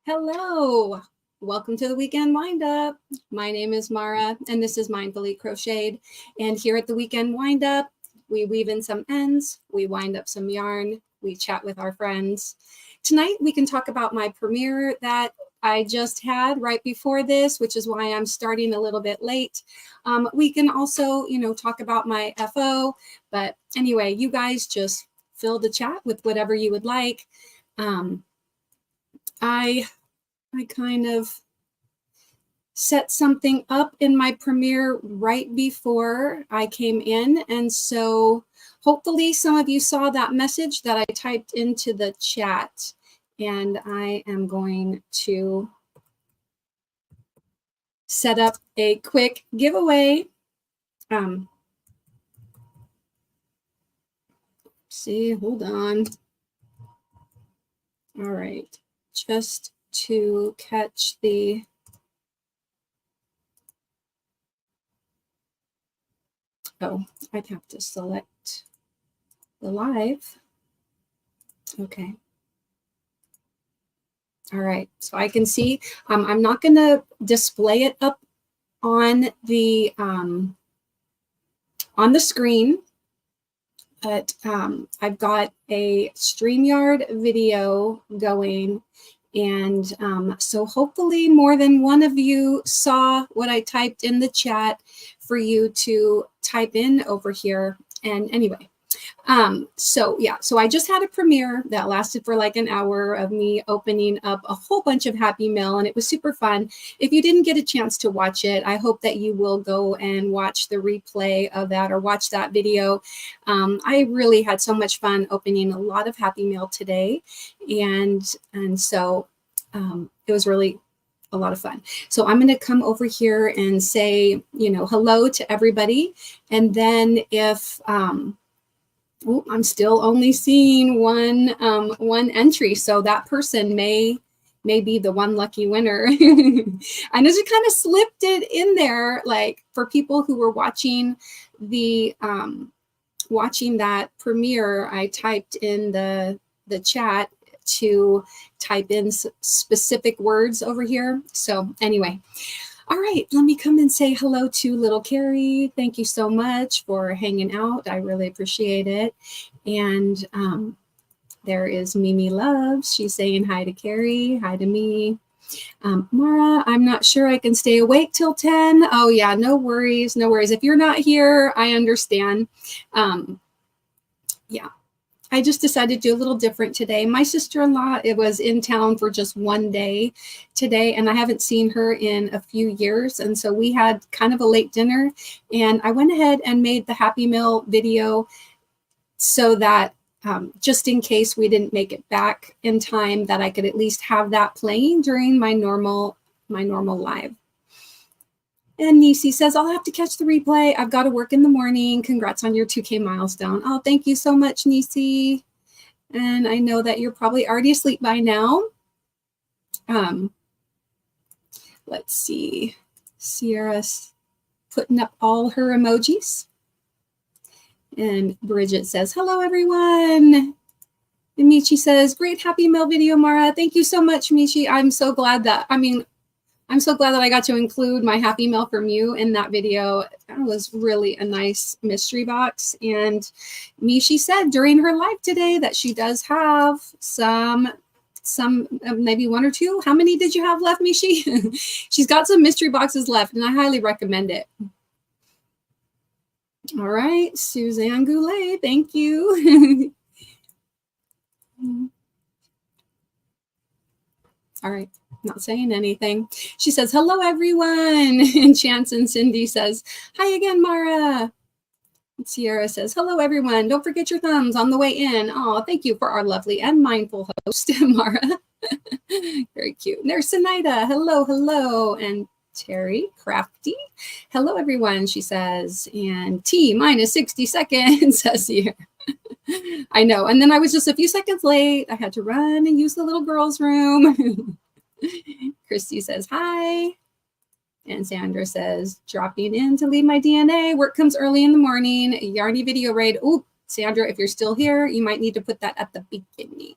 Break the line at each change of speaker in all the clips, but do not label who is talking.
Hello, welcome to the Weekend WindUp. My name is Mara, and this is Mindfully Crocheted. And here at the Weekend WindUp, we weave in some ends, we wind up some yarn, we chat with our friends. Tonight, we can talk about my premiere that I just had right before this, which is why I'm starting a little bit late. We can also, talk about my FO, but anyway, you guys just fill the chat with whatever you would like. I kind of set something up in my premiere right before I came in. And so hopefully some of you saw that message that I typed into the chat. And I am going to set up a quick giveaway. Hold on. All right, just to catch the I'd have to select the live. Okay. All right, so I can see I'm not going to display it up on the screen, but I've got a StreamYard video going. And so hopefully more than one of you saw what I typed in the chat for you to type in over here. And anyway, so I just had a premiere that lasted for like an hour of me opening up a whole bunch of Happy Mail, and it was super fun. If you didn't get a chance to watch it, I hope that you will go and watch the replay of that or watch that video. I really had so much fun opening a lot of Happy Mail today, and so it was really a lot of fun. So I'm going to come over here and say, hello to everybody. And then if, I'm still only seeing one entry. So that person may be the one lucky winner. I just kind of slipped it in there, like for people who were watching the, watching that premiere, I typed in the chat to type in specific words over here. So anyway, all right, let me come and say hello to little Carrie. Thank you so much for hanging out. I really appreciate it. And there is Mimi Loves. She's saying hi to Carrie, hi to me. Mara, I'm not sure I can stay awake till 10. Oh yeah, no worries, no worries. If you're not here, I understand. Yeah. I just decided to do a little different today. My sister-in-law, it was in town for just one day today, and I haven't seen her in a few years. And so we had kind of a late dinner, and I went ahead and made the Happy Meal video so that just in case we didn't make it back in time, that I could at least have that playing during my normal live. And Nisi says, I'll have to catch the replay. I've got to work in the morning. Congrats on your 2K milestone. Oh, thank you so much, Nisi. And I know that you're probably already asleep by now. Let's see. Sierra's putting up all her emojis. And Bridget says, hello, everyone. And Michi says, great Happy Mail video, Mara. Thank you so much, Michi. I'm so glad that I got to include my Happy Mail from you in that video. That was really a nice mystery box. And Michi said during her live today that she does have some maybe one or two. How many did you have left, Michi? She's got some mystery boxes left, and I highly recommend it. All right, Suzanne Goulet, thank you. All right. Not saying anything. She says, hello, everyone. And Chance and Cindy says, hi again, Mara. And Sierra says, hello, everyone. Don't forget your thumbs on the way in. Oh, thank you for our lovely and mindful host, Mara. Very cute. And there's Sinaida. Hello, hello. And Terry Crafty. Hello, everyone, she says. And T minus 60 seconds, says here. I know. And then I was just a few seconds late. I had to run and use the little girl's room. Christy says hi. And Sandra says, dropping in to leave my DNA. Work comes early in the morning. Yarny video raid. Oh, Sandra, if you're still here, you might need to put that at the beginning.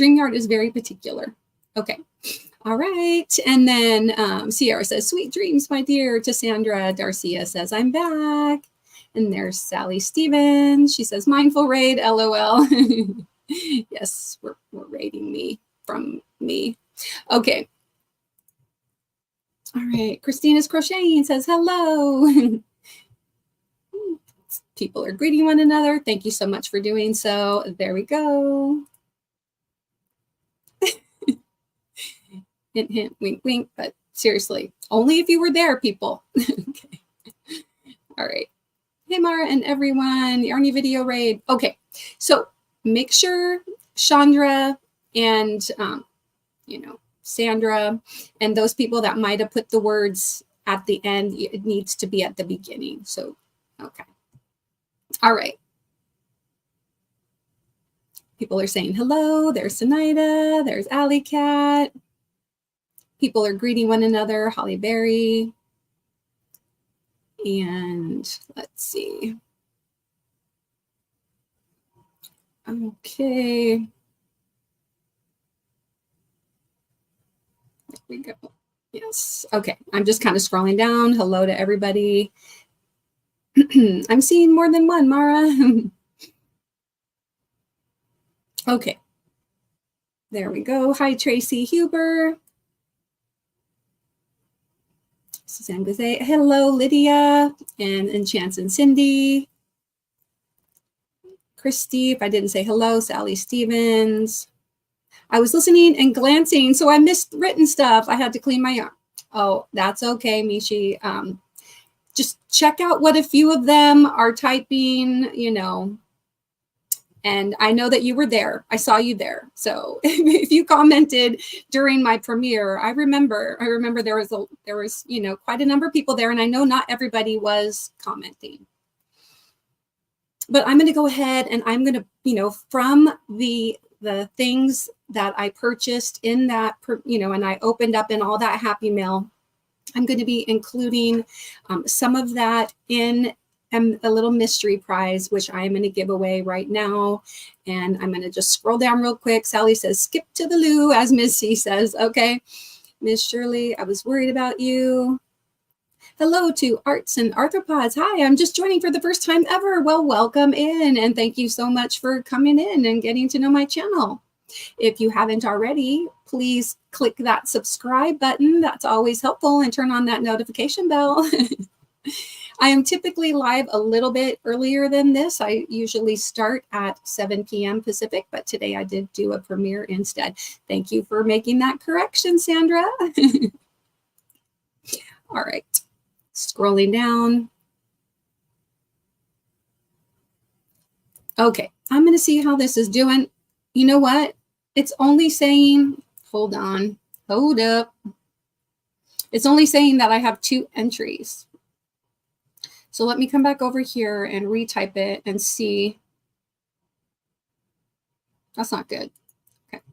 StreamYard is very particular. Okay. All right. And then Sierra says, sweet dreams, my dear, to Sandra. Darcia says, I'm back. And there's Sally Stevens. She says, mindful raid, LOL. Yes, we're raiding me from me. Okay. All right. Christina's crocheting says, hello. People are greeting one another. Thank you so much for doing so. There we go. Hint, hint, wink, wink. But seriously, only if you were there, people. Okay. All right. Hey, Mara and everyone. Yarny video raid. Okay. So make sure Chandra and, Sandra and those people that might have put the words at the end, it needs to be at the beginning. So, okay. All right. People are saying hello. There's Sinaida. There's Alley Cat. People are greeting one another. Holly Berry. And let's see. Okay. There we go. Yes. Okay. I'm just kind of scrolling down. Hello to everybody. I'm seeing more than one, Mara. Okay. There we go. Hi, Tracy Huber. Suzanne Guzet. Hello, Lydia and Chance and Cindy. Christy, if I didn't say hello, Sally Stevens. I was listening and glancing, so I missed written stuff. I had to clean my arm. Oh, that's okay, Mishi. Just check out what a few of them are typing, and I know that you were there. I saw you there. So if you commented during my premiere, I remember there was quite a number of people there, and I know not everybody was commenting. But I'm going to go ahead and I'm going to, from the things that I purchased in that, and I opened up in all that Happy Mail, I'm going to be including some of that in a little mystery prize, which I am going to give away right now. And I'm going to just scroll down real quick. Sally says, skip to the loo, as Miss C says. Okay. Miss Shirley, I was worried about you. Hello to Arts and Arthropods. Hi, I'm just joining for the first time ever. Well, welcome in. And thank you so much for coming in and getting to know my channel. If you haven't already, please click that subscribe button. That's always helpful, and turn on that notification bell. I am typically live a little bit earlier than this. I usually start at 7 p.m. Pacific, but today I did do a premiere instead. Thank you for making that correction, Sandra. All right, scrolling down. Okay, I'm going to see how this is doing. You know what? It's only saying, hold on, hold up. It's only saying that I have 2 entries. So let me come back over here and retype it and see. That's not good. Okay.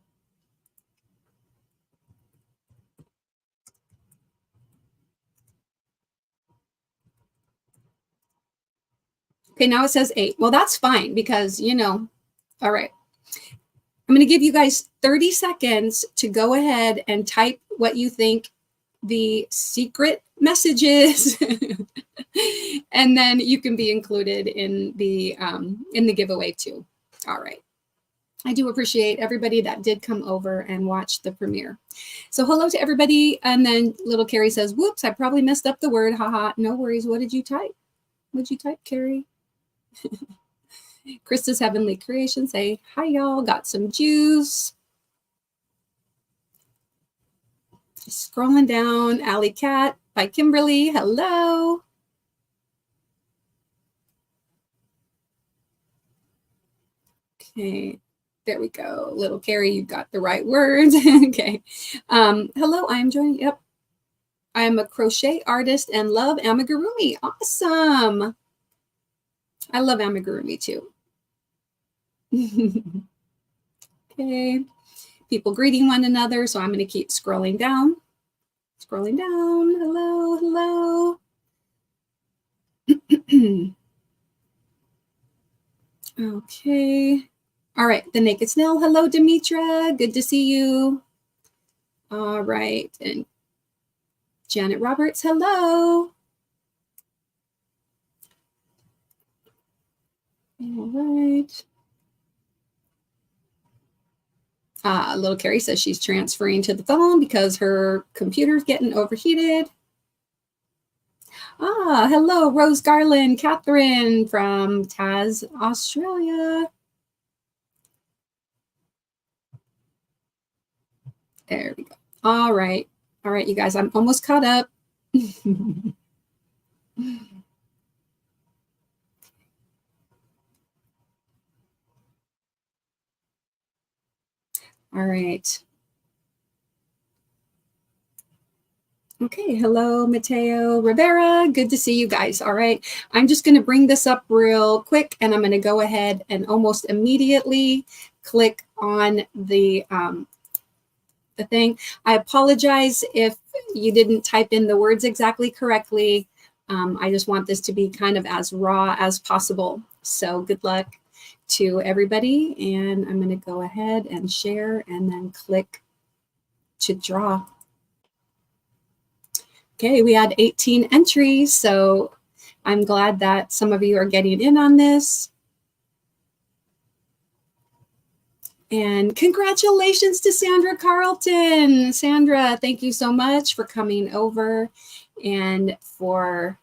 Okay, now it says 8. Well, that's fine because, all right. I'm going to give you guys 30 seconds to go ahead and type what you think the secret message is. And then you can be included in the giveaway too. All right. I do appreciate everybody that did come over and watch the premiere. So hello to everybody. And then little Carrie says, whoops, I probably messed up the word. Haha. No worries. What did you type? What did you type, Carrie? Krista's Heavenly Creation say, hi, y'all. Got some juice. Scrolling down. Alley Cat by Kimberly. Hello. Okay. There we go. Little Carrie, you got the right words. Okay. Hello, I'm joining. Yep. I'm a crochet artist and love amigurumi. Awesome. I love amigurumi too. Okay. People greeting one another. So I'm going to keep scrolling down. Scrolling down. Hello, hello. Okay. All right, the Naked Snail. Hello, Demetra. Good to see you. All right, and Janet Roberts. Hello. All right. Little Carrie says she's transferring to the phone because her computer's getting overheated. Hello, Rose Garland, Catherine from Taz, Australia. There we go. All right, you guys, I'm almost caught up. All right. Okay, hello, Mateo Rivera. Good to see you guys. All right, I'm just going to bring this up real quick, and I'm going to go ahead and almost immediately click on the thing. I apologize if you didn't type in the words exactly correctly. I just want this to be kind of as raw as possible. So good luck to everybody, and I'm going to go ahead and share and then click to draw. Okay, we had 18 entries, so I'm glad that some of you are getting in on this. And congratulations to Sandra Carlton. Sandra, thank you so much for coming over and for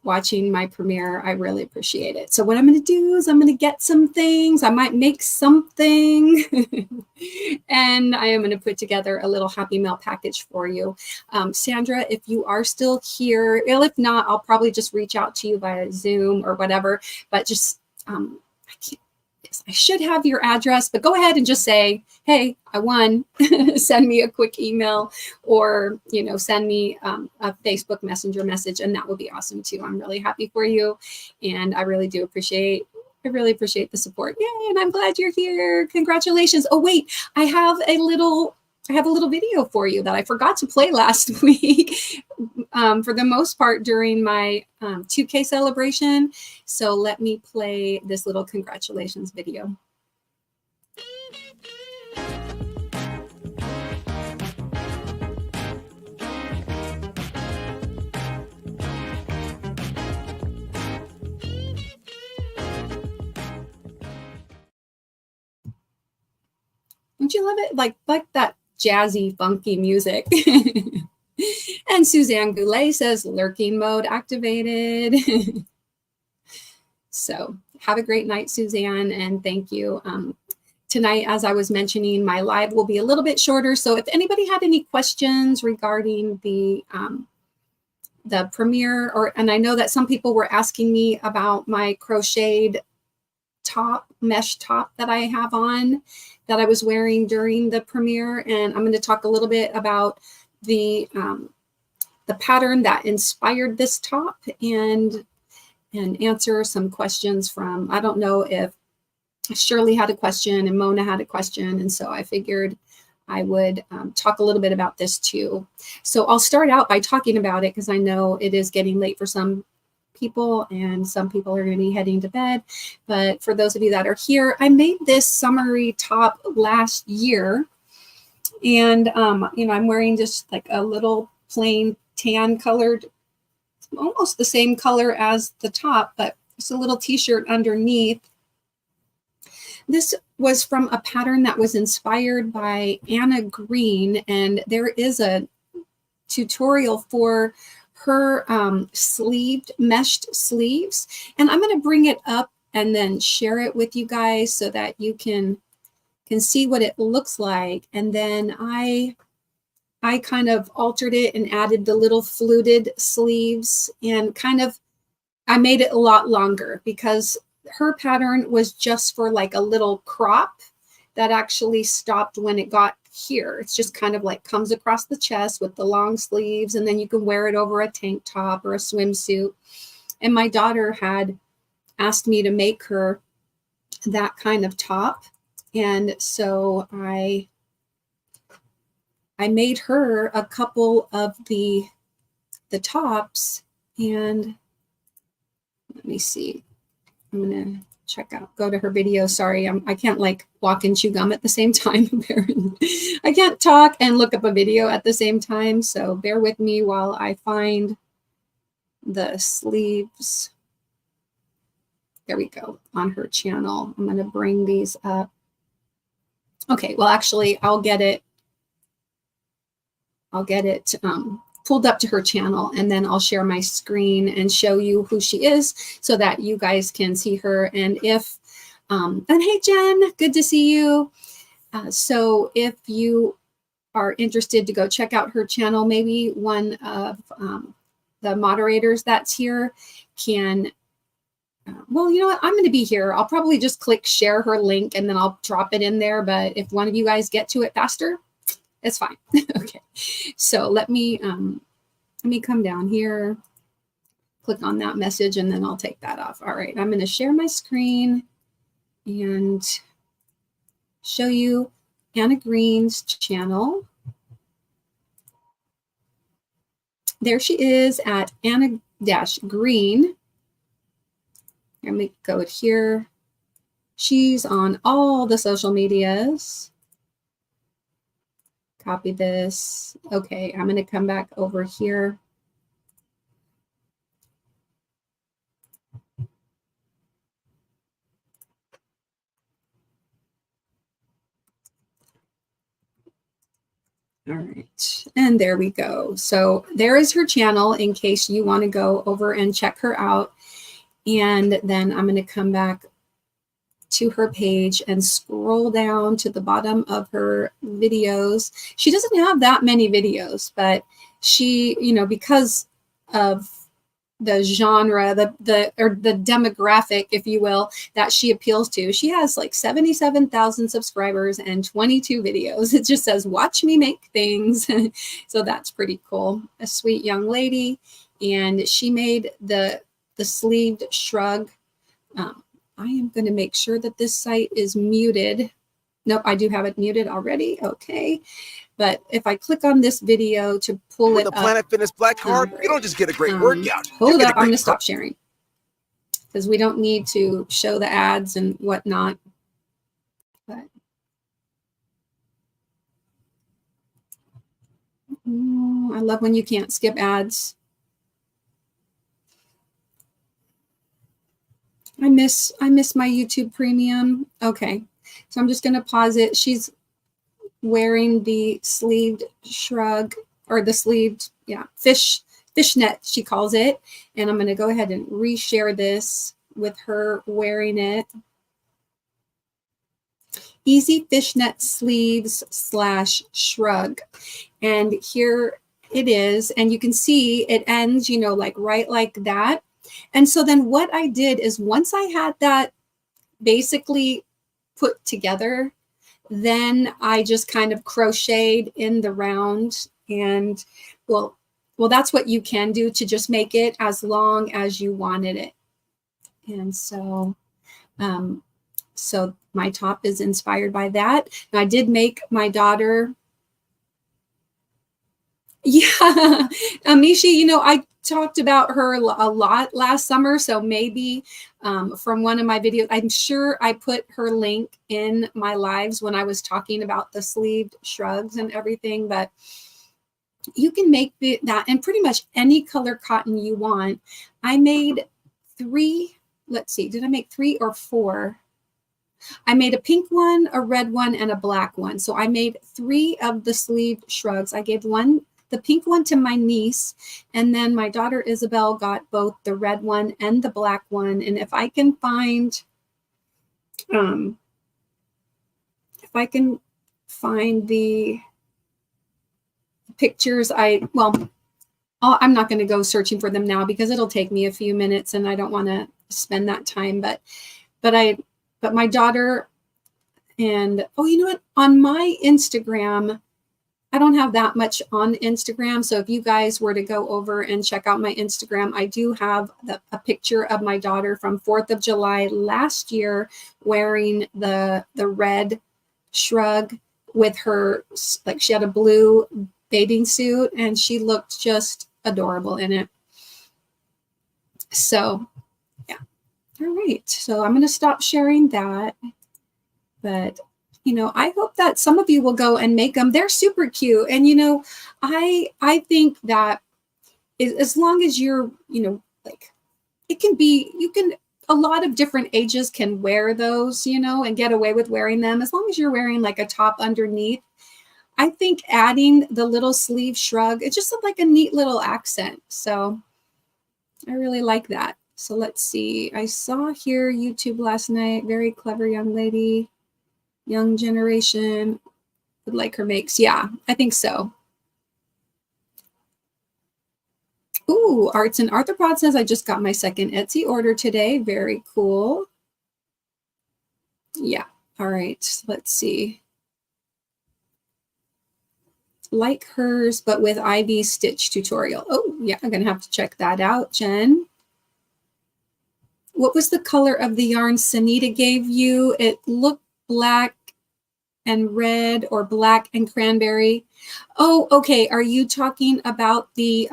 watching my premiere. I really appreciate it. So what I'm going to do is I'm going to get some things. I might make something. And I am going to put together a little Happy Mail package for you. Sandra, if you are still here, if not, I'll probably just reach out to you via Zoom or whatever. But just, I should have your address, but go ahead and just say, hey, I won. Send me a quick email or, send me a Facebook Messenger message, and that would be awesome too. I'm really happy for you, and I really do appreciate the support. Yay, and I'm glad you're here. Congratulations. Oh, wait, I have a little video for you that I forgot to play last week for the most part during my 2K celebration. So let me play this little congratulations video. Don't you love it? Like that jazzy, funky music. And Suzanne Goulet says lurking mode activated. So have a great night, Suzanne, and thank you. Tonight, as I was mentioning, my live will be a little bit shorter. So if anybody had any questions regarding the premiere, and I know that some people were asking me about my crocheted mesh top that I have on, that I was wearing during the premiere, and I'm going to talk a little bit about the pattern that inspired this top and answer some questions from, I don't know if Shirley had a question and Mona had a question, and so I figured I would talk a little bit about this too. So I'll start out by talking about it because I know it is getting late for some people and some people are going to be heading to bed. But for those of you that are here, I made this summery top last year, and I'm wearing just like a little plain tan colored, almost the same color as the top, but it's a little t-shirt underneath. This was from a pattern that was inspired by Anna Green, and there is a tutorial for her meshed sleeves, and I'm going to bring it up and then share it with you guys so that you can see what it looks like. And then I kind of altered it and added the little fluted sleeves, and I made it a lot longer because her pattern was just for like a little crop that actually stopped when it got here. It's just kind of like comes across the chest with the long sleeves, and then you can wear it over a tank top or a swimsuit. And my daughter had asked me to make her that kind of top, and so I made her a couple of the tops. And let me see, I'm gonna go to her video. Sorry, I can't like walk and chew gum at the same time. I can't talk and look up a video at the same time. So bear with me while I find the sleeves. There we go, on her channel. I'm going to bring these up. Okay, well, actually, I'll get it pulled up to her channel, and then I'll share my screen and show you who she is so that you guys can see her. And if, and hey, Jen, good to see you. So if you are interested to go check out her channel, maybe one of the moderators that's here can, well, you know what, I'm going to be here. I'll probably just click share her link and then I'll drop it in there. But if one of you guys get to it faster, it's fine. Okay, so let me come down here, click on that message, and then I'll take that off. All right, I'm going to share my screen and show you Anna Green's channel. There she is at Anna-Green. Let me go here. She's on all the social medias. Copy this. Okay, I'm going to come back over here. All right, and there we go. So there is her channel in case you want to go over and check her out. And then I'm going to come back to her page and scroll down to the bottom of her videos. She doesn't have that many videos, but she, you know, because of the genre, the demographic, if you will, that she appeals to, she has like 77,000 subscribers and 22 videos. It just says, watch me make things. So that's pretty cool. A sweet young lady. And she made the sleeved shrug. I am going to make sure that this site is muted. Nope, I do have it muted already. Okay. But if I click on this video to pull it up.
With a Planet Fitness Black Card, you don't just get a great workout.
Hold up, I'm going to stop sharing because we don't need to show the ads and whatnot. But I love when you can't skip ads. I miss my YouTube Premium. Okay, so I'm just going to pause it. She's wearing the sleeved shrug, or the sleeved, yeah, fishnet, she calls it. And I'm going to go ahead and reshare this with her wearing it. Easy fishnet sleeves / shrug. And here it is. And you can see it ends, you know, like right like that. And so then what I did is once I had that basically put together, then I just kind of crocheted in the round. And well, that's what you can do to just make it as long as you wanted it. And so, so my top is inspired by that. And I did make my daughter. Yeah, Mishi, you know, I talked about her a lot last summer. So maybe from one of my videos, I'm sure I put her link in my lives when I was talking about the sleeved shrugs and everything. But you can make that in pretty much any color cotton you want. I made 3. Let's see, did I make 3 or 4? I made a pink one, a red one, and a black one. So I made 3 of the sleeved shrugs. I gave the pink one to my niece, and then my daughter Isabel got both the red one and the black one. And if I can find, the pictures, I'm not going to go searching for them now because it'll take me a few minutes and I don't want to spend that time. But my daughter, and you know what? On my Instagram, I don't have that much on Instagram. So if you guys were to go over and check out my Instagram, I do have a picture of my daughter from 4th of July last year wearing the red shrug with her, like she had a blue bathing suit and she looked just adorable in it. So yeah, All right, so I'm going to stop sharing that. But, you know, I hope that some of you will go and make them. They're super cute. And, you know, I think that as long as you're, you know, like, it can be, you can, a lot of different ages can wear those, you know, and get away with wearing them as long as you're wearing like a top underneath. I think adding the little sleeve shrug, it's just like a neat little accent. So I really like that. So let's see. I saw here YouTube last night. Very clever young lady, young generation would like her makes. Yeah, I think so. Ooh, Arts and Arthropod says I just got my second Etsy order today. Very cool. Yeah. All right. Let's see. Like hers, but with IV stitch tutorial. Oh, yeah. I'm going to have to check that out, Jen. What was the color of the yarn Sanita gave you? It looked black and red or black and cranberry. Oh, okay. Are you talking about the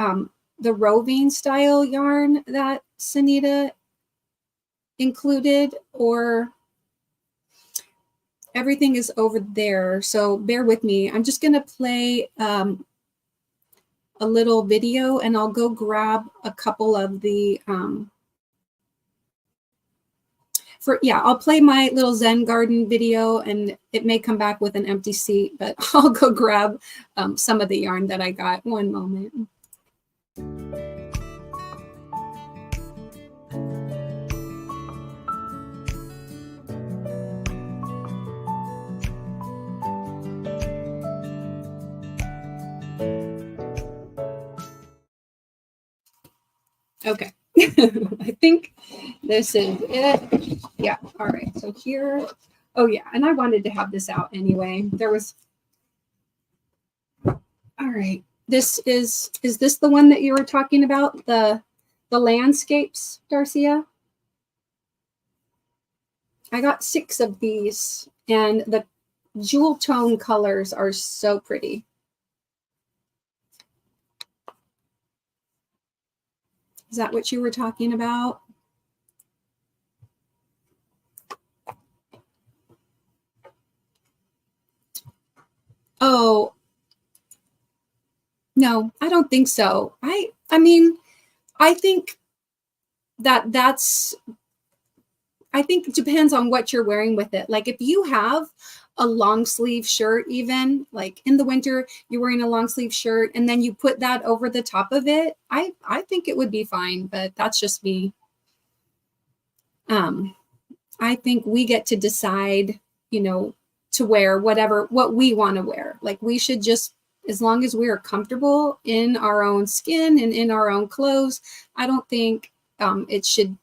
roving style yarn that Sanita included, or everything is over there? So bear with me. I'm just going to play a little video and I'll go grab a couple of the I'll play my little Zen garden video and it may come back with an empty seat, but I'll go grab some of the yarn that I got. One moment. Okay. I think this is it. Yeah. All right. So here, oh yeah. And I wanted to have this out anyway. There was, all right. This is this the one that you were talking about? The landscapes, Darcia? I got 6 of these and the jewel tone colors are so pretty. Is that what you were talking about? Oh, no, I don't think so. I mean, I think I think it depends on what you're wearing with it. Like if you have a long sleeve shirt, even like in the winter, you're wearing a long sleeve shirt and then you put that over the top of it, I think it would be fine, but that's just me. I think we get to decide, you know, to wear what we want to wear. Like we should just, as long as we are comfortable in our own skin and in our own clothes, I don't think it should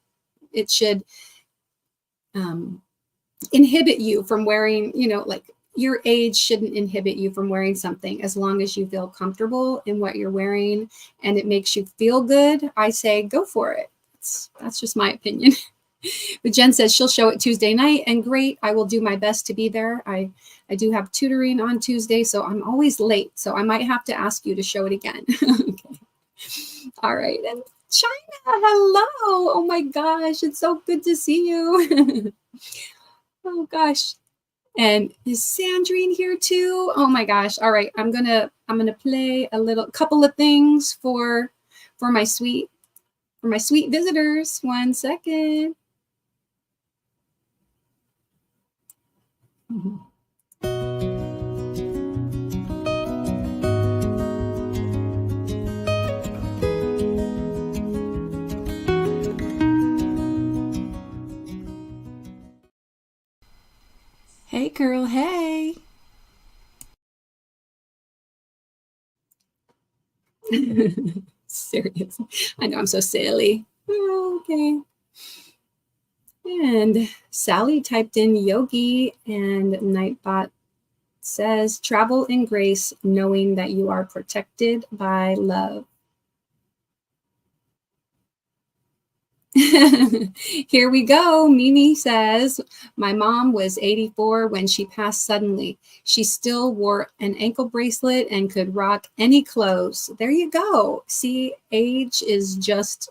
inhibit you from wearing, you know, like your age shouldn't inhibit you from wearing something as long as you feel comfortable in what you're wearing and it makes you feel good. I say go for it. That's just my opinion. But Jen says she'll show it Tuesday night, and great. I will do my best to be there. I do have tutoring on Tuesday, so I'm always late. So I might have to ask you to show it again. Okay. All right. And China, hello. Oh my gosh, it's so good to see you. Oh gosh. And is Sandrine here too? Oh my gosh. All right. I'm gonna play a couple of things for my sweet visitors. 1 second. Hey girl, hey. Serious. I know I'm so silly. Oh, okay. And Sally typed in yogi and Nightbot says travel in grace, knowing that you are protected by love. Here we go. Mimi says, my mom was 84 when she passed suddenly. She still wore an ankle bracelet and could rock any clothes. There you go. See, age is just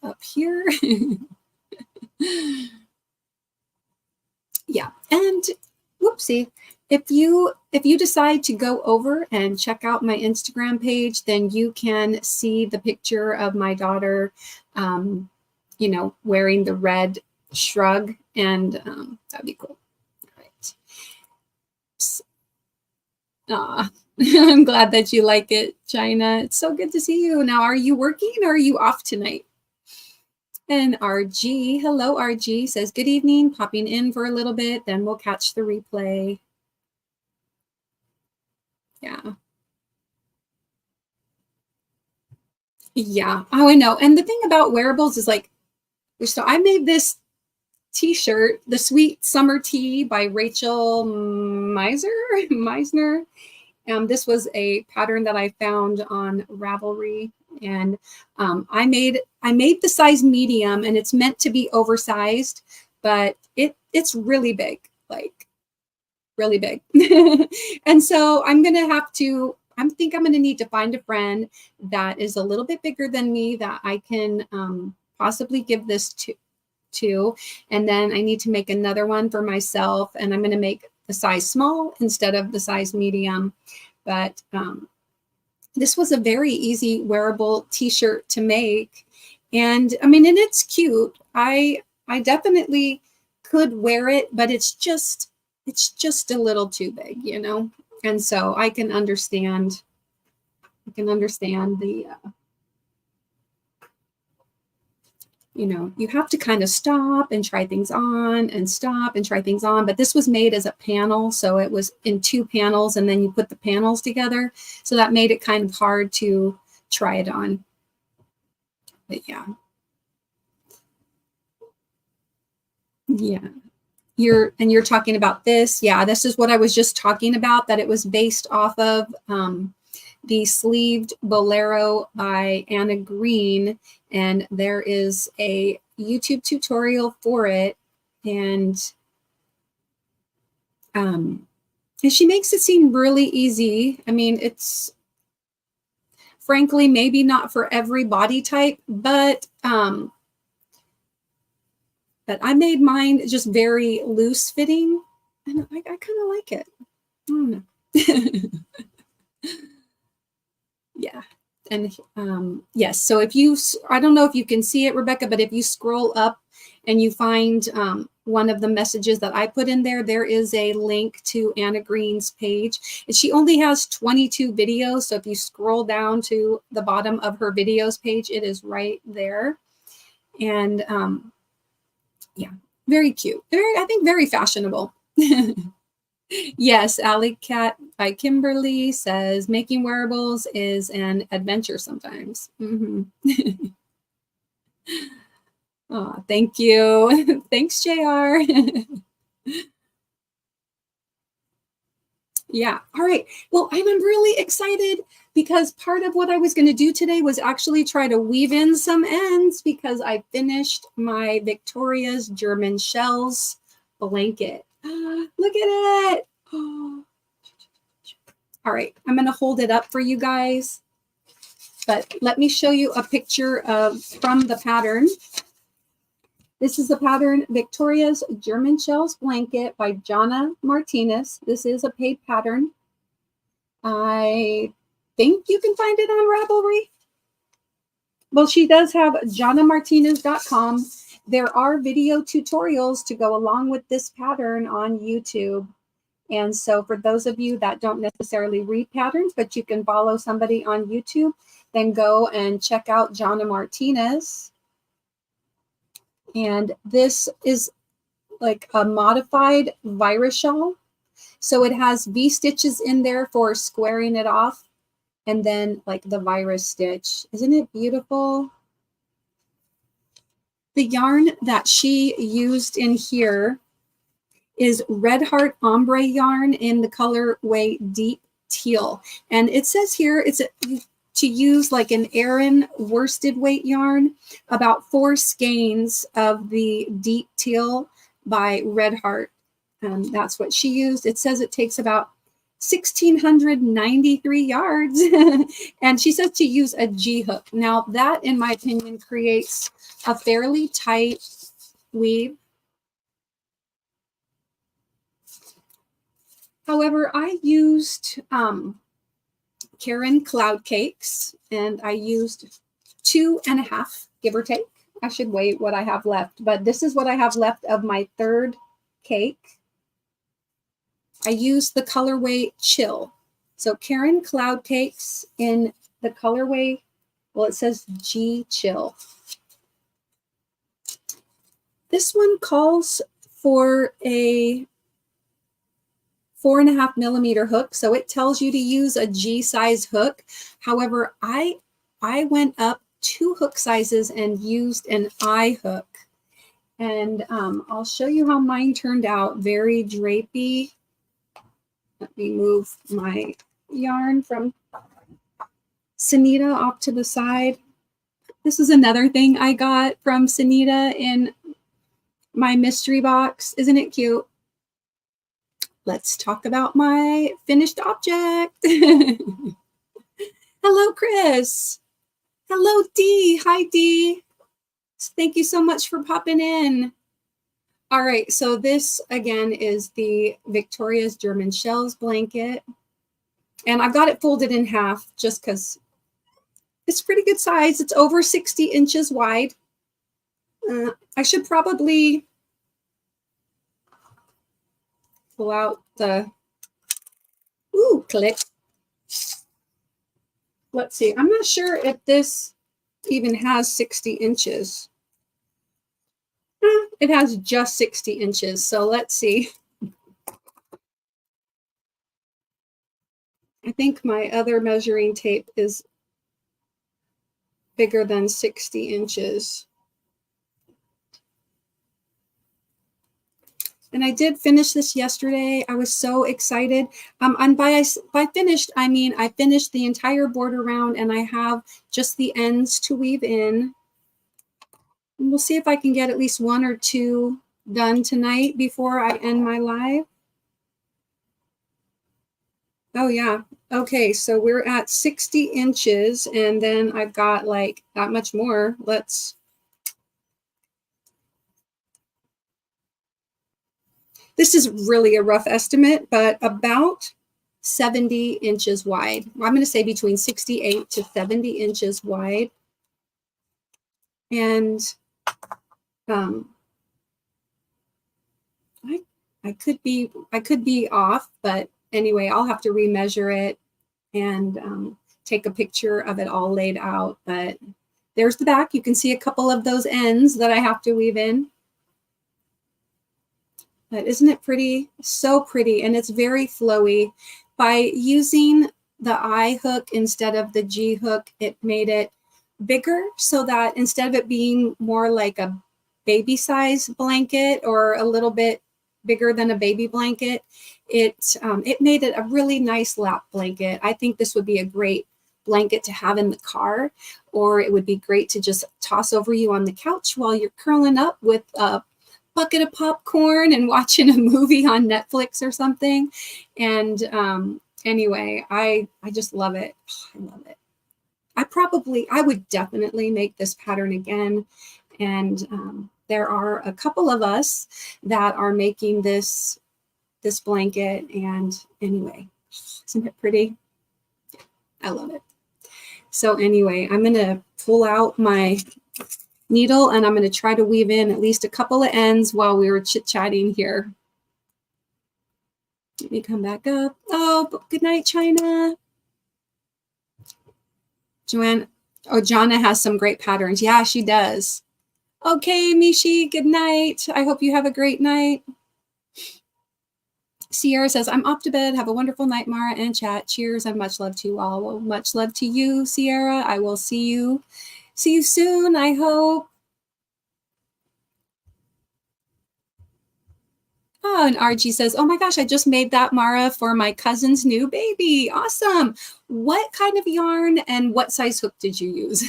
up here. Yeah, and whoopsie, if you decide to go over and check out my Instagram page, then you can see the picture of my daughter, you know, wearing the red shrug, and that'd be cool. All right. I'm glad that you like it, China. It's so good to see you. Now, are you working or are you off tonight? And RG, hello RG, says good evening, popping in for a little bit, then we'll catch the replay. Yeah. Yeah. Oh, I know. And the thing about wearables is like, so I made this t-shirt, the Sweet Summer Tea by Rachel Meisner. This was a pattern that I found on Ravelry, and I made the size medium, and it's meant to be oversized, but it's really big, like really big. And so I think I'm gonna need to find a friend that is a little bit bigger than me that I can possibly give this to, and then I need to make another one for myself, and I'm gonna make the size small instead of the size medium. But this was a very easy wearable t-shirt to make, and I mean, and it's cute. I definitely could wear it, but it's just a little too big, you know. And so I can understand the you know, you have to kind of stop and try things on and stop and try things on. But this was made as a panel, so it was in 2 panels, and then you put the panels together. So that made it kind of hard to try it on. But yeah. Yeah. You're talking about this. Yeah, this is what I was just talking about, that it was based off of the Sleeved Bolero by Anna Green, and there is a YouTube tutorial for it, and she makes it seem really easy. I mean, it's frankly maybe not for every body type, but I made mine just very loose fitting, and I kind of like it. I don't know. Yeah. And yes, so if you, I don't know if you can see it, Rebecca, but if you scroll up and you find one of the messages that I put in there, there is a link to Anna Green's page. And she only has 22 videos. So if you scroll down to the bottom of her videos page, it is right there. And yeah, very cute. I think very fashionable. Yes, Alley Cat by Kimberly says making wearables is an adventure sometimes. Oh, thank you. Thanks, JR. Yeah. All right. Well, I'm really excited because part of what I was going to do today was actually try to weave in some ends, because I finished my Victoria's German Shells blanket. Look at it. Oh. All right, I'm going to hold it up for you guys, but let me show you a picture from the pattern. This is the pattern Victoria's German Shells blanket by Jana Martinez. This is a paid pattern. I think you can find it on Ravelry. Well, she does have janamartinez.com. There are video tutorials to go along with this pattern on YouTube. And so for those of you that don't necessarily read patterns, but you can follow somebody on YouTube, then go and check out Jana Martinez. And this is like a modified virus shawl. So it has V-stitches in there for squaring it off, and then like the virus stitch. Isn't it beautiful? The yarn that she used in here is Red Heart Ombre yarn in the colorway Deep Teal. And it says here it's to use like an Aran worsted weight yarn, about 4 skeins of the Deep Teal by Red Heart. That's what she used. It says it takes about 1,693 yards. And she says to use a G hook. Now that, in my opinion, creates a fairly tight weave. However, I used Karen cloud cakes, and I used 2.5, give or take. I should wait what I have left, but this is what I have left of my third cake. I used the colorway Chill. So Karen cloud cakes in the colorway, well, it says G Chill. This one calls for a 4.5 millimeter hook, so it tells you to use a G size hook. However, I went up 2 hook sizes and used an I hook, and I'll show you how mine turned out. Very drapey. Let me move my yarn from Sunita off to the side. This is another thing I got from Sunita in my mystery box. Isn't it cute? Let's talk about my finished object. Hello, Chris. Hello, Dee. Hi, Dee. Thank you so much for popping in. All right, so this, again, is the Victoria's German Shells blanket. And I've got it folded in half just because it's pretty good size. It's over 60 inches wide. I should probably pull out the, click. Let's see. I'm not sure if this even has 60 inches. It has just 60 inches. So let's see. I think my other measuring tape is bigger than 60 inches. And I did finish this yesterday. I was so excited. And by finished, I mean I finished the entire border round, and I have just the ends to weave in. And we'll see if I can get at least 1 or 2 done tonight before I end my live. Oh yeah. Okay, so we're at 60 inches, and then I've got like that much more. This is really a rough estimate, but about 70 inches wide. I'm going to say between 68 to 70 inches wide. And I could be off, but anyway, I'll have to remeasure it and take a picture of it all laid out. But there's the back. You can see a couple of those ends that I have to weave in. But isn't it pretty? So pretty, and it's very flowy. By using the I hook instead of the G hook, it made it bigger, so that instead of it being more like a baby size blanket or a little bit bigger than a baby blanket, it made it a really nice lap blanket. I think this would be a great blanket to have in the car, or it would be great to just toss over you on the couch while you're curling up with a bucket of popcorn and watching a movie on Netflix or something. And anyway, I just love it. I love it. I would definitely make this pattern again. And there are a couple of us that are making this blanket. And anyway, isn't it pretty? I love it. So anyway, I'm going to pull out my needle, and I'm going to try to weave in at least a couple of ends while we were chit-chatting here. Let me come back up. Oh, good night, China. Joanne, Jonna has some great patterns. Yeah, she does. Okay, Mishi, good night. I hope you have a great night. Sierra says, I'm off to bed. Have a wonderful night, Mara and chat. Cheers and much love to you all. Well, much love to you, Sierra. I will see you soon, I hope. Oh, and RG says, oh my gosh, I just made that, Mara, for my cousin's new baby. Awesome. What kind of yarn and what size hook did you use?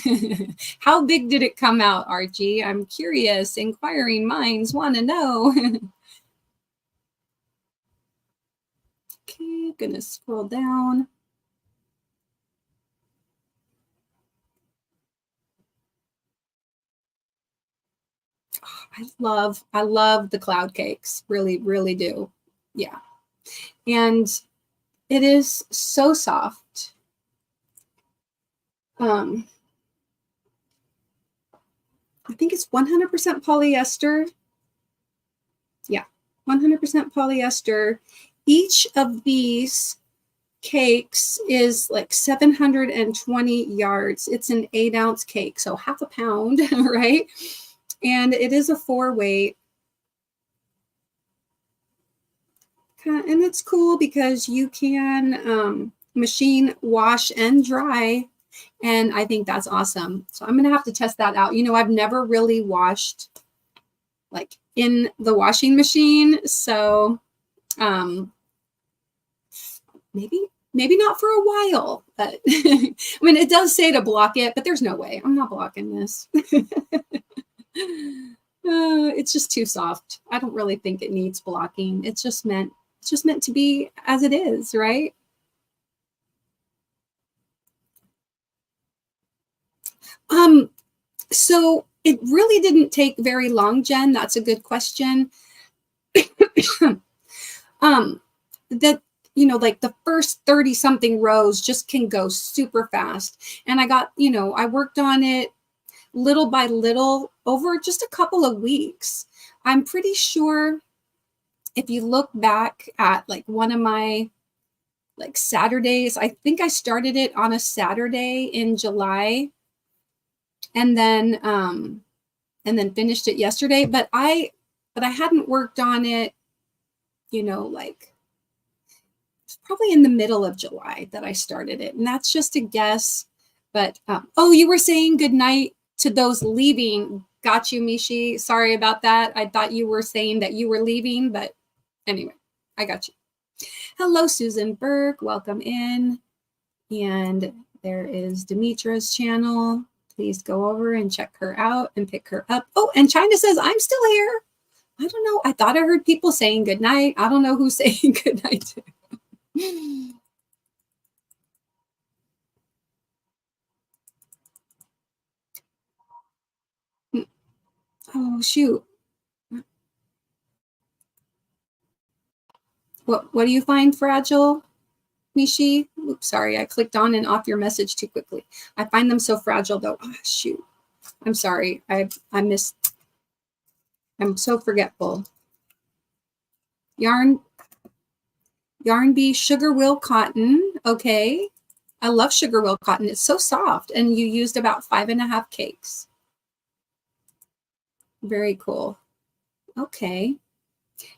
How big did it come out, RG? I'm curious. Inquiring minds want to know. Okay, gonna scroll down. I love the cloud cakes. Really, really do. Yeah. And it is so soft. I think it's 100% polyester. Yeah, 100% polyester. Each of these cakes is like 720 yards. It's an 8-ounce cake, so half a pound, right? And it is a 4-weight. And it's cool because you can machine wash and dry. And I think that's awesome. So I'm going to have to test that out. You know, I've never really washed like in the washing machine. So maybe not for a while, but I mean, it does say to block it, but there's no way. I'm not blocking this. It's just too soft. I don't really think it needs blocking. It's just meant to be as it is, right? So it really didn't take very long, Jen. That's a good question. That, you know, like the first 30 something rows just can go super fast. And I got, you know, I worked on it little by little over just a couple of weeks. I'm pretty sure if you look back at like one of my like Saturdays, I think I started it on a Saturday in July and then finished it yesterday. But I hadn't worked on it, you know, like it's probably in the middle of July that I started it. And that's just a guess. But oh, you were saying good night to those leaving. Got you, Mishi. Sorry about that. I thought you were saying that you were leaving, but anyway, I got you. Hello, Susan Burke. Welcome in. And there is Demetra's channel. Please go over and check her out and pick her up. Oh, and China says, I'm still here. I don't know. I thought I heard people saying good night. I don't know who's saying good night to. Oh, shoot. What do you find fragile, Mishi? Oops, sorry, I clicked on and off your message too quickly. I find them so fragile though. Oh, shoot. I'm sorry. I missed. I'm so forgetful. Yarn Bee Sugar Will Cotton. Okay. I love Sugar Will Cotton. It's so soft. And you used about 5.5 cakes. Very cool. Okay.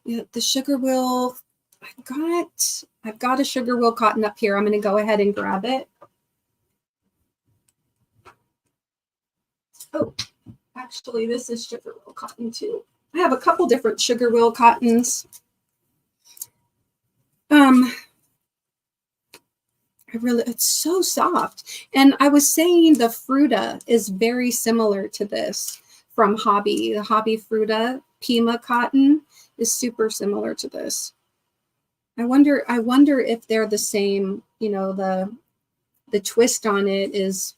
Yeah, the Sugar Will, I've got a Sugar Will Cotton up here. I'm going to go ahead and grab it. Oh, actually, this is Sugar Will Cotton too. I have a couple different Sugar Will Cottons. It's so soft. And I was saying the Fruta is very similar to this from Hobby. The Hobby Fruta Pima cotton is super similar to this. I wonder if they're the same, you know, the twist on it is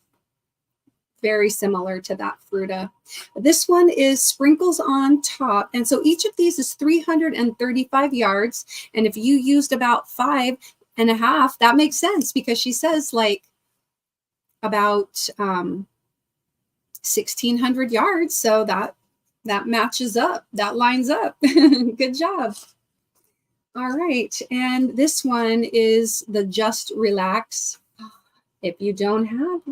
very similar to that Fruta. This one is sprinkles on top. And so each of these is 335 yards. And if you used about 5.5, that makes sense because she says like about 1,600 yards. So that matches up. That lines up. Good job. All right. And this one is the Just Relax. If you don't have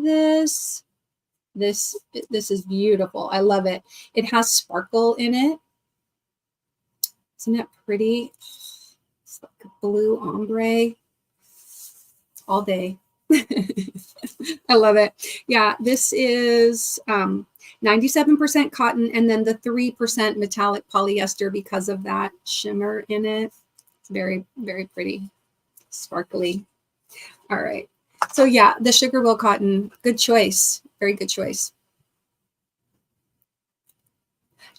this is beautiful. I love it. It has sparkle in it. Isn't it pretty? It's like a blue ombre all day. I love it. Yeah, this is 97% cotton and then the 3% metallic polyester because of that shimmer in it. It's very, very pretty, sparkly. All right. So yeah, the Sugar Will Cotton, good choice. Very good choice.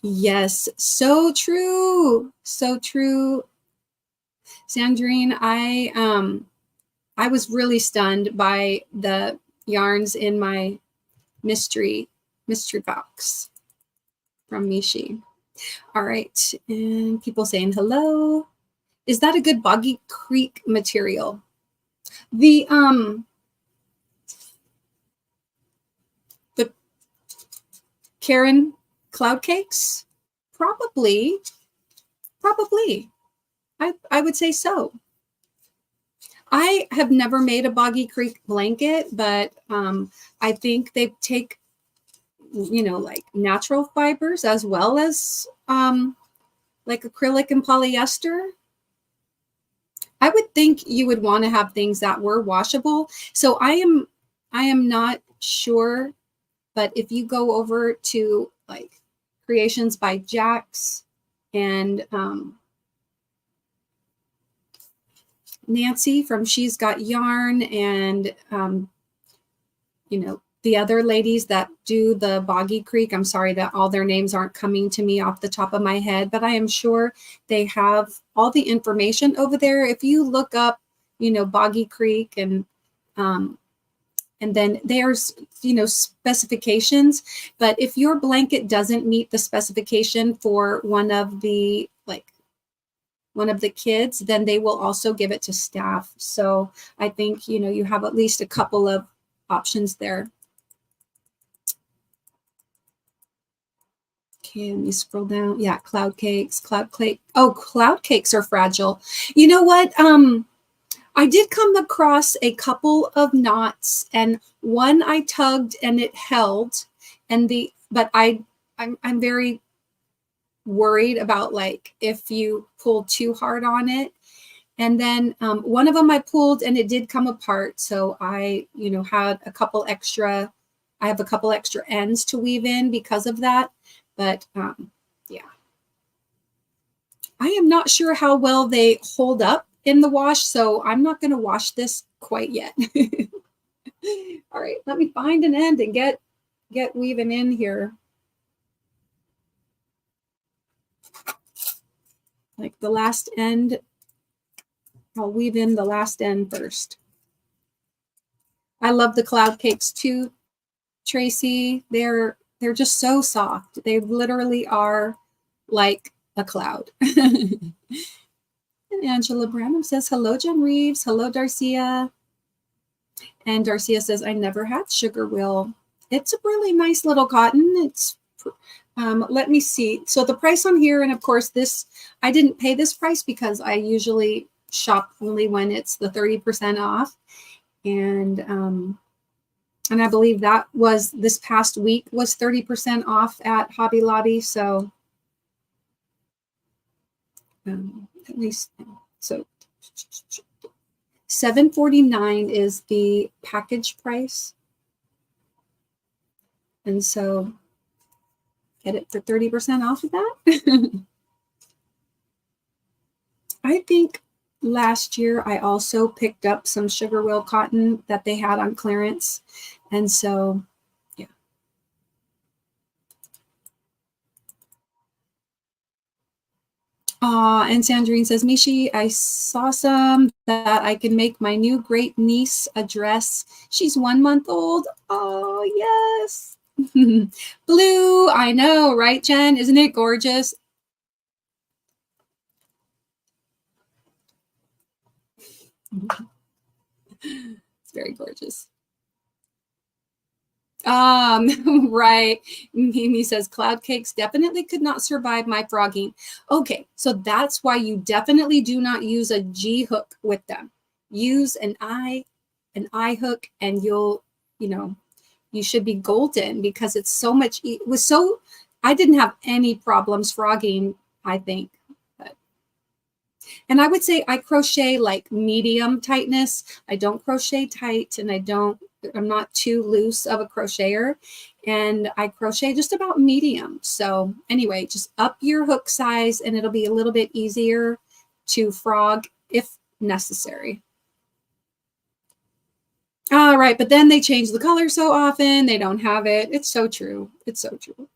Yes, so true. So true. Sandrine, I was really stunned by the yarns in my mystery box from Mishi. All right. And people saying hello. Is that a good Boggy Creek material? The Karen cloud cakes? Probably. I would say so. I have never made a Boggy Creek blanket, but I think they take, like natural fibers as well as like acrylic and polyester. I would think you would want to have things that were washable. So I am not sure, but if you go over to like Creations by Jax and Nancy from She's Got Yarn and the other ladies that do the Boggy Creek, I'm sorry that all their names aren't coming to me off the top of my head, but I am sure they have all the information over there. If you look up, Boggy Creek and then there's, specifications, but if your blanket doesn't meet the specification for one of the kids, then they will also give it to staff. So I think, you have at least a couple of options there. Okay, let me scroll down. Yeah, cloud cakes. Oh, cloud cakes are fragile. You know what? I did come across a couple of knots, and one I tugged and it held, but I'm very worried about like if you pull too hard on it. And then one of them I pulled and it did come apart. So I, had a couple extra ends to weave in because of that. But yeah, I am not sure how well they hold up in the wash. So I'm not going to wash this quite yet. All right, let me find an end and get weaving in here. Like the last end, I'll weave in the last end first. I love the cloud cakes too, Tracy. They're just so soft. They literally are like a cloud. And Angela Branham says, hello, Jen Reeves. Hello, Darcia. And Darcia says, I never had sugar will. It's a really nice little cotton. It's let me see. So the price on here, and of course this, I didn't pay this price because I usually shop only when it's the 30% off. And I believe that was this past week was 30% off at Hobby Lobby. So at least, so $7.49 is the package price. And so get it for 30% off of that. I think last year I also picked up some sugar will cotton that they had on clearance. And so, yeah. And Sandrine says, Mishi, I saw some that I can make my new great niece a dress. She's 1 month old. Oh, yes. Blue, I know, right, Jen? Isn't it gorgeous? It's very gorgeous. Right. Mimi says cloud cakes definitely could not survive my frogging. Okay, so that's why you definitely do not use a G hook with them. Use an I hook, and you'll, you should be golden because it's so much. It was so. I didn't have any problems frogging, I think. And I would say I crochet like medium tightness. I don't crochet tight, and I'm not too loose of a crocheter, and I crochet just about medium. So anyway, just up your hook size and it'll be a little bit easier to frog if necessary. All right, but then they change the color so often, they don't have it. It's so true. It's so true.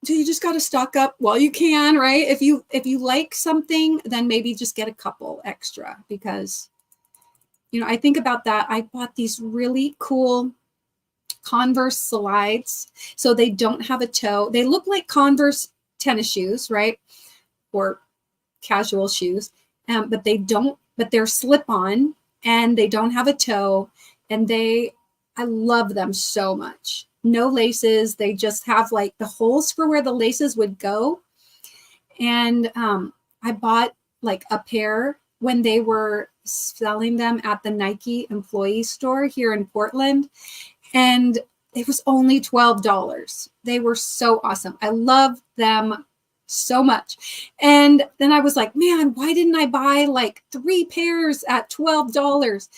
So you just got to stock up while you can, right? If you like something, then maybe just get a couple extra because, I think about that. I bought these really cool Converse slides. So they don't have a toe. They look like Converse tennis shoes, right? Or casual shoes, but they're slip-on and they don't have a toe. And I love them so much. No laces. They just have like the holes for where the laces would go. And I bought like a pair when they were selling them at the Nike employee store here in Portland. And it was only $12. They were so awesome. I love them so much. And then I was like, man, why didn't I buy like 3 pairs at $12?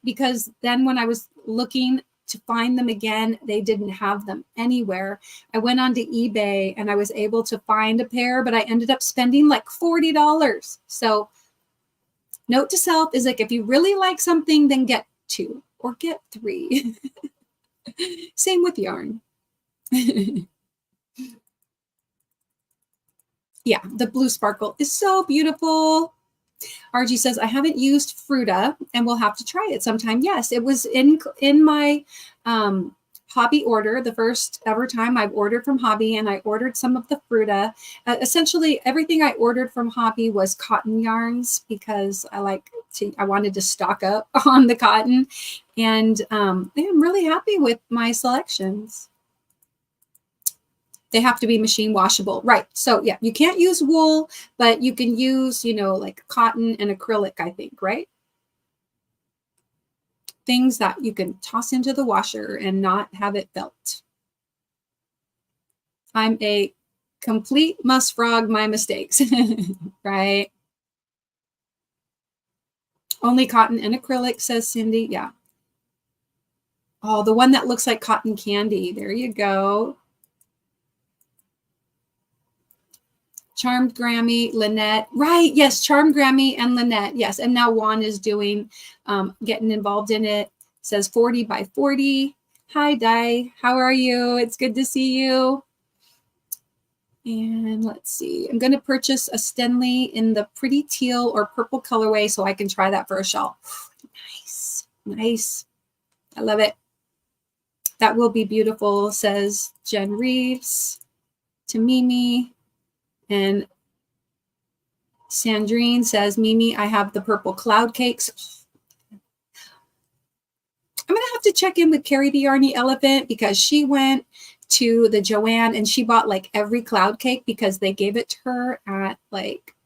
Because then when I was looking to find them again, they didn't have them anywhere. I went onto eBay and I was able to find a pair, but I ended up spending like $40. So note to self is like, if you really like something, then get 2 or get 3. Same with yarn. Yeah, the blue sparkle is so beautiful. RG says, I haven't used Fruta and we'll have to try it sometime. Yes, it was in my hobby order, the first ever time I've ordered from hobby, and I ordered some of the Fruta. Essentially, everything I ordered from hobby was cotton yarns because I wanted to stock up on the cotton. And I'm really happy with my selections. They have to be machine washable. Right. So yeah, you can't use wool, but you can use, like cotton and acrylic, I think, right? Things that you can toss into the washer and not have it felt. I'm a complete must frog my mistakes, right? Only cotton and acrylic, says Cindy. Yeah. Oh, the one that looks like cotton candy. There you go. Charmed Grammy, Lynette. Right. Yes. Charmed Grammy and Lynette. Yes. And now Juan is doing, getting involved in it. Says 40 by 40. Hi, Di. How are you? It's good to see you. And let's see. I'm going to purchase a Stenley in the pretty teal or purple colorway so I can try that for a shawl. Nice. Nice. I love it. That will be beautiful, says Jen Reeves to Mimi. And Sandrine says, Mimi, I have the purple cloud cakes. I'm going to have to check in with Carrie the Yarny Elephant because she went to the Joanne and she bought like every cloud cake because they gave it to her at like,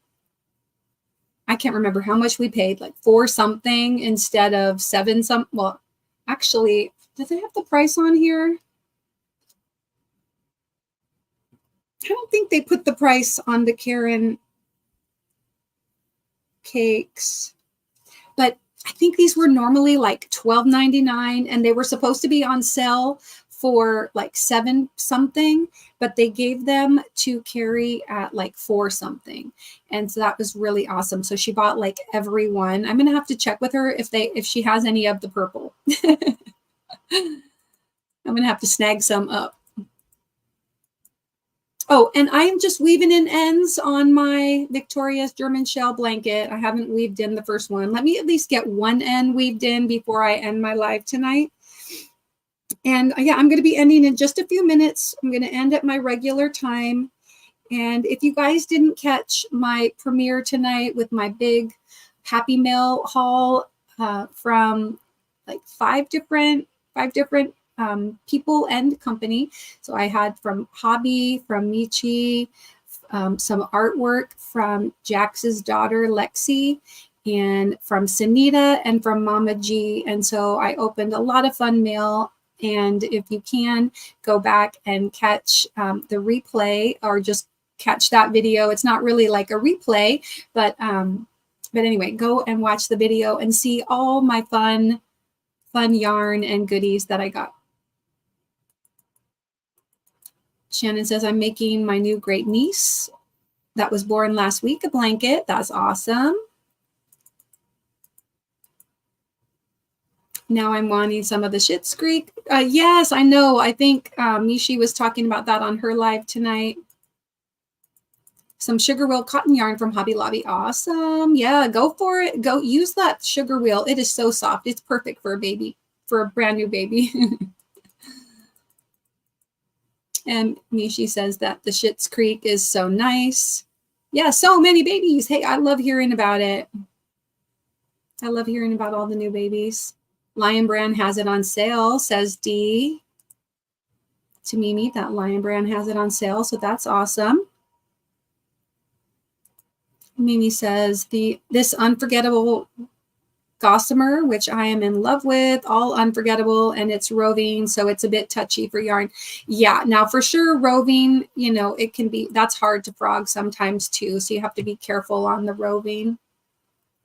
I can't remember how much we paid, like 4 something instead of 7 some. Well, actually, do they have the price on here? I don't think they put the price on the Karen cakes, but I think these were normally like $12.99 and they were supposed to be on sale for like 7 something, but they gave them to Carrie at like 4 something. And so that was really awesome. So she bought like every one. I'm going to have to check with her if she has any of the purple. I'm going to have to snag some up. Oh, and I am just weaving in ends on my Victoria's German shell blanket. I haven't weaved in the first one. Let me at least get one end weaved in before I end my live tonight. And yeah, I'm going to be ending in just a few minutes. I'm going to end at my regular time. And if you guys didn't catch my premiere tonight with my big Happy Mail haul from like five different people and company. So I had from Hobby, from Michi, some artwork from Jax's daughter, Lexi, and from Sunita and from Mama G. And so I opened a lot of fun mail. And if you can, go back and catch the replay or just catch that video. It's not really like a replay, but anyway, go and watch the video and see all my fun yarn and goodies that I got. Shannon says, I'm making my new great niece that was born last week a blanket. That's awesome. Now I'm wanting some of the Schitt's Creek. Yes, I know. I think Mishi was talking about that on her live tonight. Some sugar wheel cotton yarn from Hobby Lobby. Awesome. Yeah, go for it. Go use that sugar wheel. It is so soft. It's perfect for a baby, for a brand new baby. And Mishi says that the Schitt's Creek is so nice. Yeah, so many babies. Hey, I love hearing about it. I love hearing about all the new babies. Lion Brand has it on sale, says Dee. To Mimi, that Lion Brand has it on sale, so that's awesome. Mimi says this unforgettable gossamer, which I am in love with, all unforgettable, and it's roving, so it's a bit touchy for yarn. Yeah, now for sure, roving, you know, it can be, that's hard to frog sometimes too, so you have to be careful on the roving.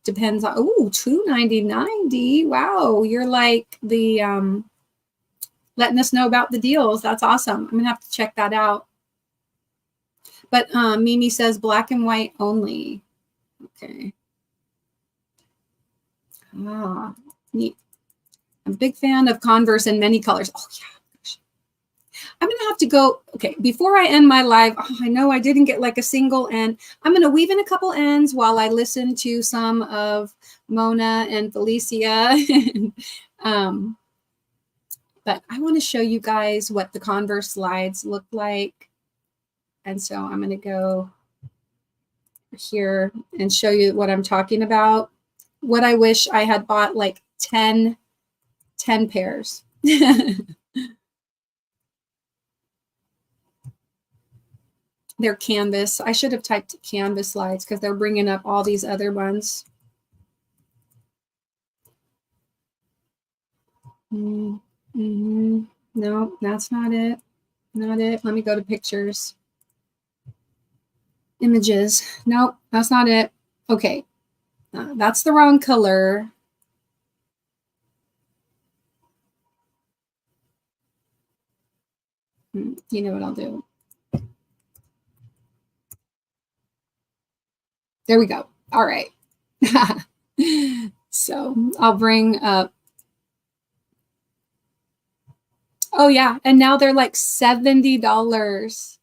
Depends on, oh, $2.99. Wow, you're like the letting us know about the deals. That's awesome. I'm gonna have to check that out. But Mimi says black and white only. Okay. Ah, neat. I'm a big fan of Converse in many colors. Oh, yeah. I'm going to have to go. Okay, before I end my live, I know I didn't get like a single end. I'm going to weave in a couple ends while I listen to some of Mona and Felicia. But I want to show you guys what the Converse slides look like. And so I'm going to go here and show you what I'm talking about. What I wish I had bought like 10 pairs. They're canvas. I should have typed canvas slides because they're bringing up all these other ones. No, that's not it. Not it. Let me go to pictures. Images. Nope, that's not it. Okay. That's the wrong color. You know what I'll do? There we go. All right. So I'll bring up. Oh, yeah. And now they're like $70.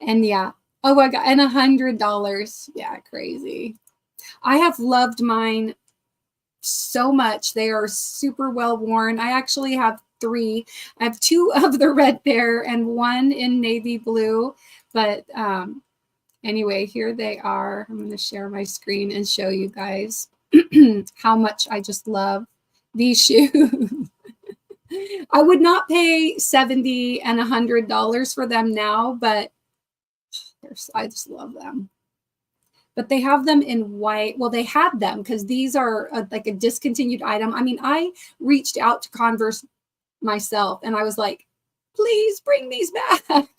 And yeah. Oh, my God. And $100. Yeah, crazy. I have loved mine so much. They are super well worn. I actually have 3. I have 2 of the red pair and 1 in navy blue. But anyway, here they are. I'm going to share my screen and show you guys how much I just love these shoes. I would not pay $70 and $100 for them now, but I just love them. But they have them in white. Well, they had them because these are like a discontinued item. I mean, I reached out to Converse myself and I was like, please bring these back.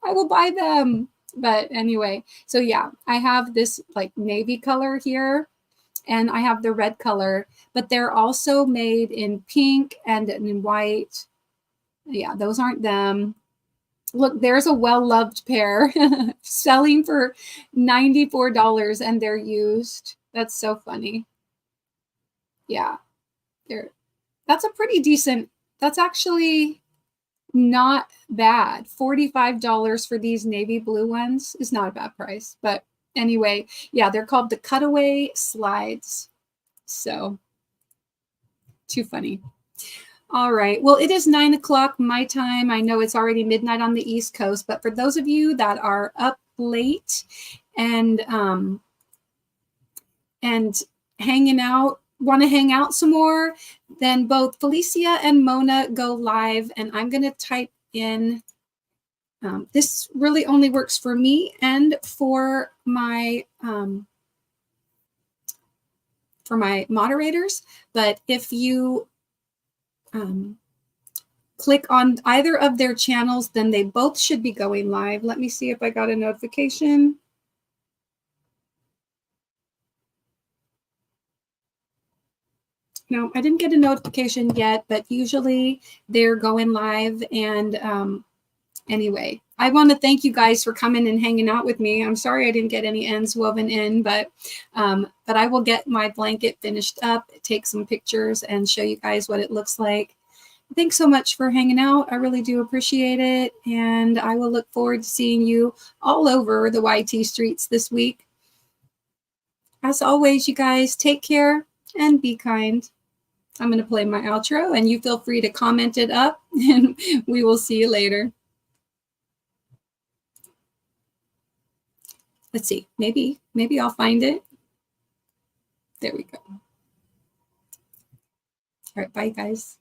I will buy them. But anyway, so yeah, I have this like navy color here and I have the red color, but they're also made in pink and in white. Yeah, those aren't them. Look, there's a well-loved pair selling for $94 and they're used. That's so funny. Yeah, that's a pretty decent, that's actually not bad. $45 for these navy blue ones is not a bad price. But anyway, yeah, they're called the cutaway slides. So too funny. All right. Well, it is 9 o'clock my time. I know it's already midnight on the East Coast, but for those of you that are up late and hanging out, want to hang out some more, then both Felicia and Mona go live, and I'm going to type in. This really only works for me and for my moderators, but if you click on either of their channels, then they both should be going live. Let me see if I got a notification. No, I didn't get a notification yet, but usually they're going live. And anyway, I want to thank you guys for coming and hanging out with me. I'm sorry I didn't get any ends woven in, but I will get my blanket finished up, take some pictures, and show you guys what it looks like. Thanks so much for hanging out. I really do appreciate it. And I will look forward to seeing you all over the YT streets this week. As always, you guys, take care and be kind. I'm going to play my outro and you feel free to comment it up and we will see you later. let's see, maybe I'll find it. There we go. All right, bye guys.